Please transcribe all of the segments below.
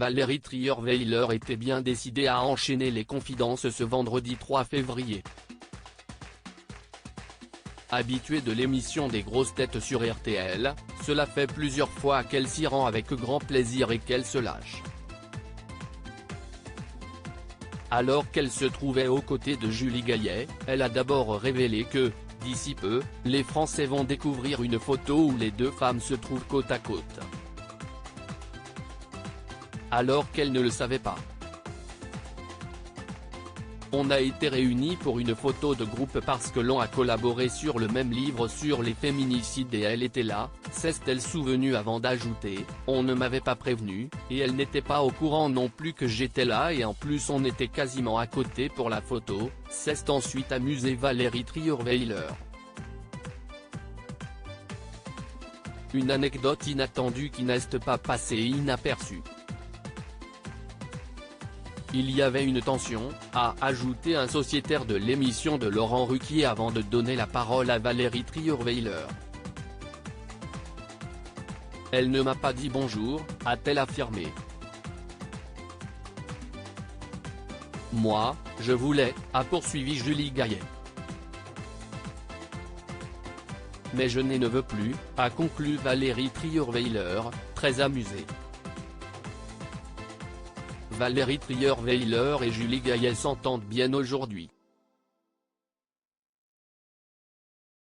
Valérie Trierweiler était bien décidée à enchaîner les confidences ce vendredi 3 février. Habituée de l'émission des grosses têtes sur RTL, cela fait plusieurs fois qu'elle s'y rend avec grand plaisir et qu'elle se lâche. Alors qu'elle se trouvait aux côtés de Julie Gaillet, elle a d'abord révélé que, d'ici peu, les Français vont découvrir une photo où les deux femmes se trouvent côte à côte. Alors qu'elle ne le savait pas. On a été réunis pour une photo de groupe parce que l'on a collaboré sur le même livre sur les féminicides et elle était là, s'est-elle souvenue avant d'ajouter, on ne m'avait pas prévenu, et elle n'était pas au courant non plus que j'étais là et en plus on était quasiment à côté pour la photo, s'est ensuite amusée Valérie Trierweiler. Une anecdote inattendue qui n'est pas passée inaperçue. Il y avait une tension, a ajouté un sociétaire de l'émission de Laurent Ruquier avant de donner la parole à Valérie Trierweiler. Elle ne m'a pas dit bonjour, a-t-elle affirmé. Moi, je voulais, a poursuivi Julie Gaillet. Mais je ne veux plus, a conclu Valérie Trierweiler, très amusée. Valérie Trierweiler et Julie Gaillet s'entendent bien aujourd'hui.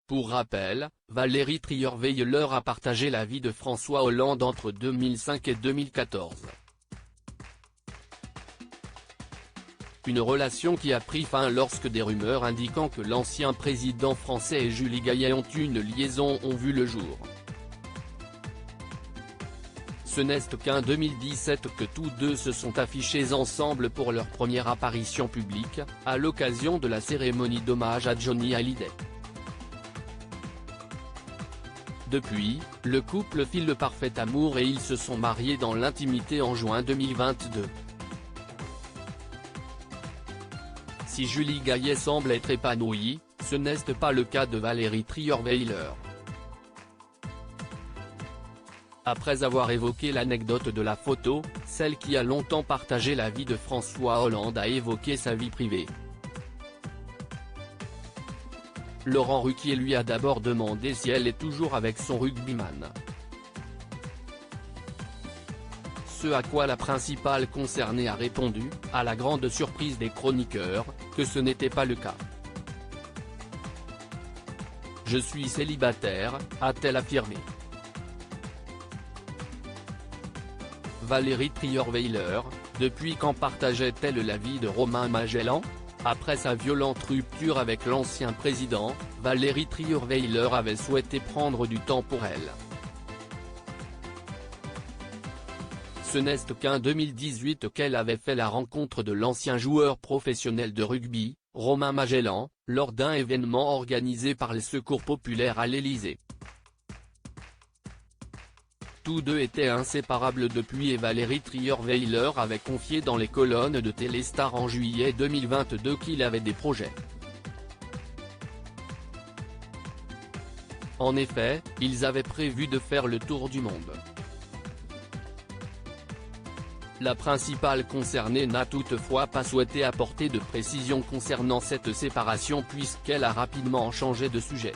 Pour rappel, Valérie Trierweiler a partagé la vie de François Hollande entre 2005 et 2014. Une relation qui a pris fin lorsque des rumeurs indiquant que l'ancien président français et Julie Gaillet ont eu une liaison ont vu le jour. Ce n'est qu'en 2017 que tous deux se sont affichés ensemble pour leur première apparition publique, à l'occasion de la cérémonie d'hommage à Johnny Hallyday. Depuis, le couple fit le parfait amour et ils se sont mariés dans l'intimité en juin 2022. Si Julie Gaillet semble être épanouie, ce n'est pas le cas de Valérie Trierweiler. Après avoir évoqué l'anecdote de la photo, celle qui a longtemps partagé la vie de François Hollande a évoqué sa vie privée. Laurent Ruquier lui a d'abord demandé si elle est toujours avec son rugbyman. Ce à quoi la principale concernée a répondu, à la grande surprise des chroniqueurs, que ce n'était pas le cas. Je suis célibataire, a-t-elle affirmé. Valérie Trierweiler, depuis quand partageait-elle la vie de Romain Magellan? Après sa violente rupture avec l'ancien président, Valérie Trierweiler avait souhaité prendre du temps pour elle. Ce n'est qu'en 2018 qu'elle avait fait la rencontre de l'ancien joueur professionnel de rugby, Romain Magellan, lors d'un événement organisé par les Secours populaires à l'Élysée. Tous deux étaient inséparables depuis et Valérie Trierweiler avait confié dans les colonnes de Téléstar en juillet 2022 qu'il avait des projets. En effet, ils avaient prévu de faire le tour du monde. La principale concernée n'a toutefois pas souhaité apporter de précisions concernant cette séparation puisqu'elle a rapidement changé de sujet.